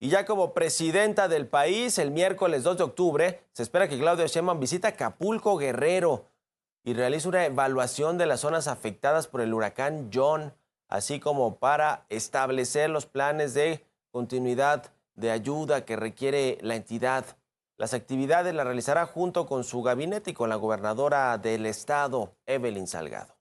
Y ya como presidenta del país, el miércoles 2 de octubre, se espera que Claudia Sheinbaum visite Acapulco, Guerrero, y realice una evaluación de las zonas afectadas por el huracán John, así como para establecer los planes de continuidad de ayuda que requiere la entidad. Las actividades las realizará junto con su gabinete y con la gobernadora del estado, Evelyn Salgado.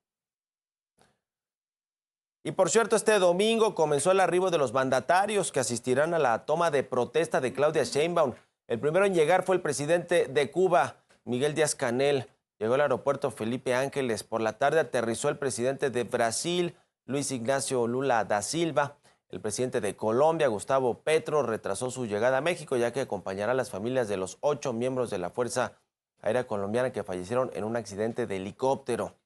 Y por cierto, este domingo comenzó el arribo de los mandatarios que asistirán a la toma de protesta de Claudia Sheinbaum. El primero en llegar fue el presidente de Cuba, Miguel Díaz-Canel. Llegó al aeropuerto Felipe Ángeles. Por la tarde aterrizó el presidente de Brasil, Luis Ignacio Lula da Silva. El presidente de Colombia, Gustavo Petro, retrasó su llegada a México, ya que acompañará a las familias de los 8 miembros de la Fuerza Aérea Colombiana que fallecieron en un accidente de helicóptero.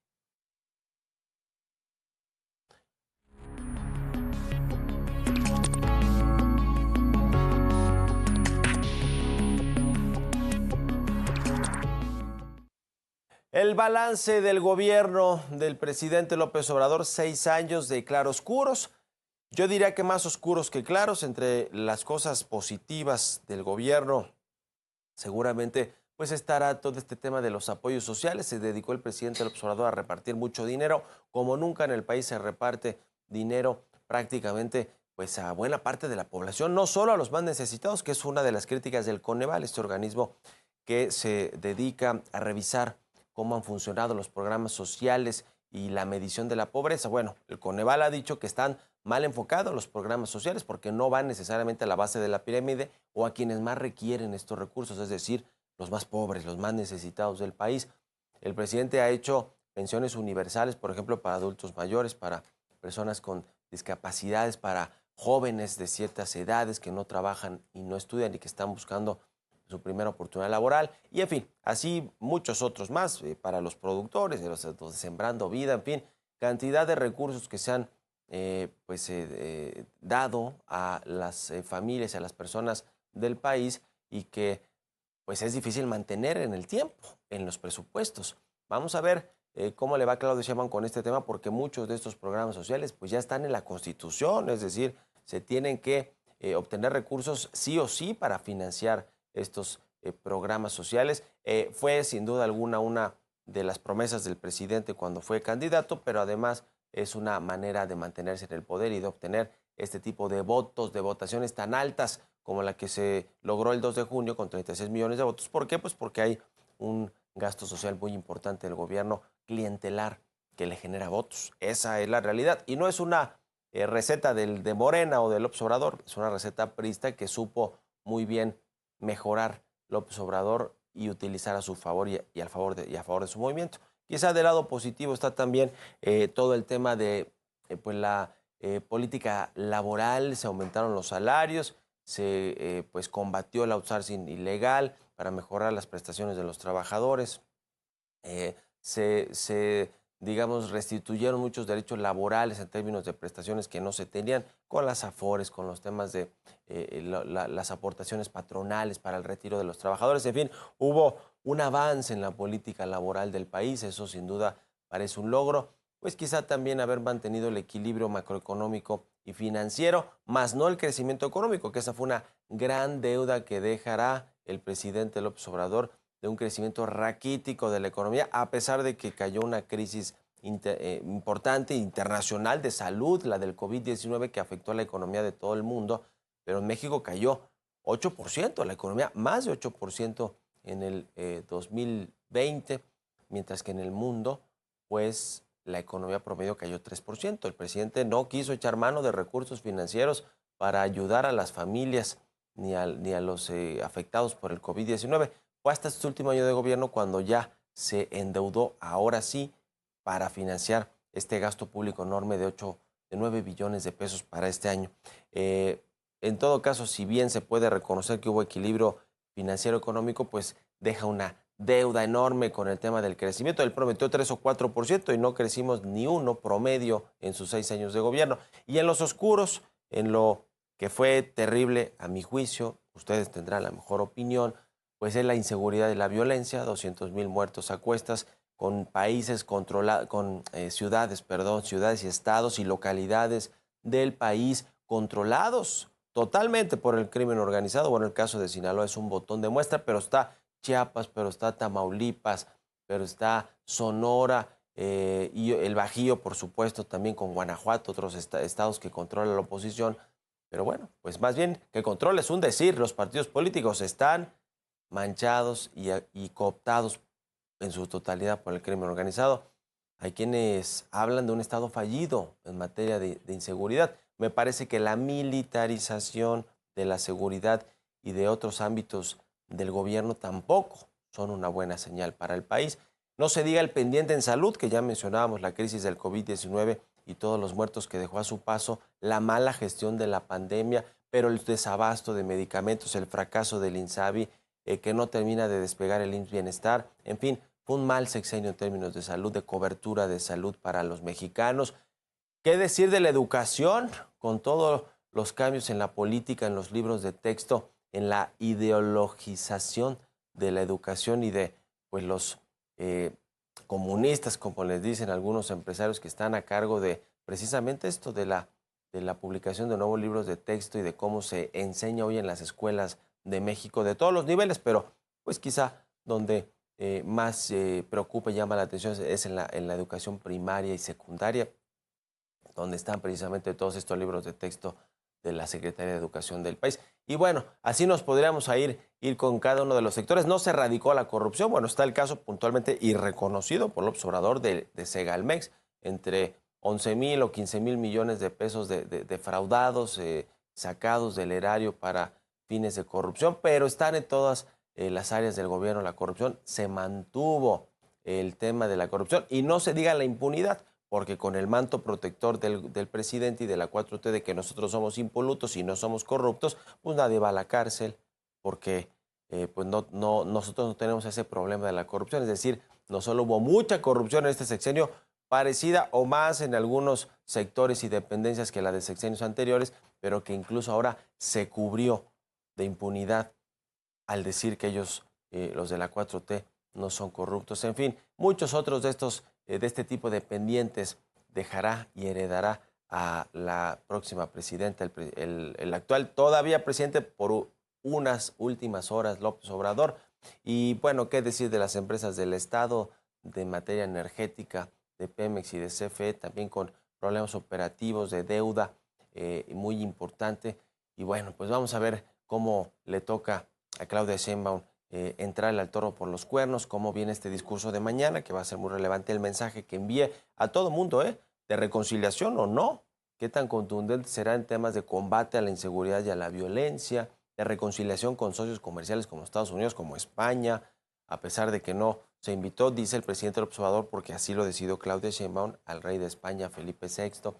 El balance del gobierno del presidente López Obrador, 6 años de claroscuros. Yo diría que más oscuros que claros. Entre las cosas positivas del gobierno, seguramente pues estará todo este tema de los apoyos sociales. Se dedicó el presidente López Obrador a repartir mucho dinero. Como nunca en el país se reparte dinero prácticamente pues a buena parte de la población, no solo a los más necesitados, que es una de las críticas del Coneval, este organismo que se dedica a revisar cómo han funcionado los programas sociales y la medición de la pobreza. Bueno, el Coneval ha dicho que están mal enfocados los programas sociales porque no van necesariamente a la base de la pirámide o a quienes más requieren estos recursos, es decir, los más pobres, los más necesitados del país. El presidente ha hecho pensiones universales, por ejemplo, para adultos mayores, para personas con discapacidades, para jóvenes de ciertas edades que no trabajan y no estudian y que están buscando su primera oportunidad laboral, y en fin, así muchos otros más para los productores, de los de Sembrando Vida, en fin, cantidad de recursos que se han dado a las familias, a las personas del país y que pues es difícil mantener en el tiempo, en los presupuestos. Vamos a ver cómo le va a Claudia Sheinbaum con este tema, porque muchos de estos programas sociales pues ya están en la Constitución, es decir, se tienen que obtener recursos sí o sí para financiar estos programas sociales. Fue sin duda alguna una de las promesas del presidente cuando fue candidato, pero además es una manera de mantenerse en el poder y de obtener este tipo de votos, de votaciones tan altas como la que se logró el 2 de junio con 36 millones de votos. ¿Por qué? Pues porque hay un gasto social muy importante del gobierno clientelar que le genera votos. Esa es la realidad. Y no es una receta de Morena o del López Obrador, es una receta priista que supo muy bien mejorar López Obrador y utilizar a su favor y a favor de su movimiento. Quizá del lado positivo está también todo el tema de pues la política laboral. Se aumentaron los salarios, se pues combatió el outsourcing ilegal para mejorar las prestaciones de los trabajadores, se, digamos, restituyeron muchos derechos laborales en términos de prestaciones que no se tenían, con las afores, con los temas de las aportaciones patronales para el retiro de los trabajadores. En fin, hubo un avance en la política laboral del país, eso sin duda parece un logro. Pues quizá también haber mantenido el equilibrio macroeconómico y financiero, más no el crecimiento económico, que esa fue una gran deuda que dejará el presidente López Obrador, de un crecimiento raquítico de la economía, a pesar de que cayó una crisis importante internacional de salud, la del COVID-19, que afectó a la economía de todo el mundo, pero en México cayó 8%, la economía más de 8% en el 2020, mientras que en el mundo, pues la economía promedio cayó 3%. El presidente no quiso echar mano de recursos financieros para ayudar a las familias ni a los afectados por el COVID-19. Fue hasta este último año de gobierno cuando ya se endeudó, ahora sí, para financiar este gasto público enorme de 9 billones de pesos para este año. En todo caso, si bien se puede reconocer que hubo equilibrio financiero económico, pues deja una deuda enorme con el tema del crecimiento. Él prometió 3 o 4% y no crecimos ni uno promedio en sus 6 años de gobierno. Y en los oscuros, en lo que fue terrible a mi juicio, ustedes tendrán la mejor opinión, pues es la inseguridad y la violencia, 200,000 muertos a cuestas, con países controlados, con ciudades y estados y localidades del país controlados totalmente por el crimen organizado. Bueno, el caso de Sinaloa es un botón de muestra, pero está Chiapas, pero está Tamaulipas, pero está Sonora y el Bajío, por supuesto, también con Guanajuato, otros estados que controla la oposición. Pero bueno, pues más bien que controle es un decir, los partidos políticos están manchados y cooptados en su totalidad por el crimen organizado. Hay quienes hablan de un Estado fallido en materia de inseguridad. Me parece que la militarización de la seguridad y de otros ámbitos del gobierno tampoco son una buena señal para el país. No se diga el pendiente en salud, que ya mencionábamos, la crisis del COVID-19 y todos los muertos que dejó a su paso, la mala gestión de la pandemia, pero el desabasto de medicamentos, el fracaso del INSABI, que no termina de despegar el IMSS Bienestar, en fin, fue un mal sexenio en términos de salud, de cobertura de salud para los mexicanos. ¿Qué decir de la educación? Con todos los cambios en la política, en los libros de texto, en la ideologización de la educación y de pues, los comunistas, como les dicen algunos empresarios que están a cargo de precisamente esto de la publicación de nuevos libros de texto y de cómo se enseña hoy en las escuelas de México de todos los niveles, pero pues quizá donde más preocupa y llama la atención es en la educación primaria y secundaria, donde están precisamente todos estos libros de texto de la Secretaría de Educación del país. Y bueno, así nos podríamos ir con cada uno de los sectores. No se erradicó la corrupción. Bueno, está el caso puntualmente y reconocido por López Obrador de Segalmex, entre 11,000 o 15,000 millones de pesos defraudados, sacados del erario para fines de corrupción, pero están en todas las áreas del gobierno la corrupción. Se mantuvo el tema de la corrupción y no se diga la impunidad, porque con el manto protector del presidente y de la 4T de que nosotros somos impolutos y no somos corruptos, pues nadie va a la cárcel, porque pues nosotros no tenemos ese problema de la corrupción. Es decir, no solo hubo mucha corrupción en este sexenio, parecida o más en algunos sectores y dependencias que la de sexenios anteriores, pero que incluso ahora se cubrió de impunidad al decir que ellos, los de la 4T, no son corruptos. En fin, muchos otros de este tipo de pendientes dejará y heredará a la próxima presidenta, el actual todavía presidente por unas últimas horas, López Obrador. Y bueno, qué decir de las empresas del Estado de materia energética, de Pemex y de CFE, también con problemas operativos de deuda muy importante. Y bueno, pues vamos a ver cómo le toca a Claudia Sheinbaum entrarle al toro por los cuernos, cómo viene este discurso de mañana, que va a ser muy relevante el mensaje que envíe a todo mundo, de reconciliación o no, qué tan contundente será en temas de combate a la inseguridad y a la violencia, de reconciliación con socios comerciales como Estados Unidos, como España, a pesar de que no se invitó, dice el presidente del observador, porque así lo decidió Claudia Sheinbaum, al rey de España, Felipe VI.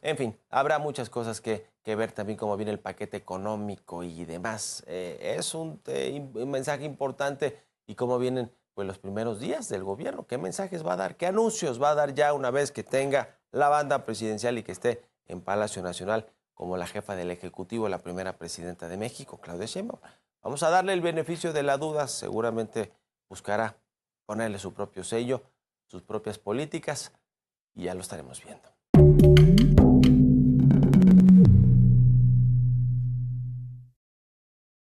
En fin, habrá muchas cosas que ver también cómo viene el paquete económico y demás. Es un mensaje importante y cómo vienen pues, los primeros días del gobierno. ¿Qué mensajes va a dar? ¿Qué anuncios va a dar ya una vez que tenga la banda presidencial y que esté en Palacio Nacional como la jefa del Ejecutivo, la primera presidenta de México, Claudia Sheinbaum? Vamos a darle el beneficio de la duda. Seguramente buscará ponerle su propio sello, sus propias políticas y ya lo estaremos viendo.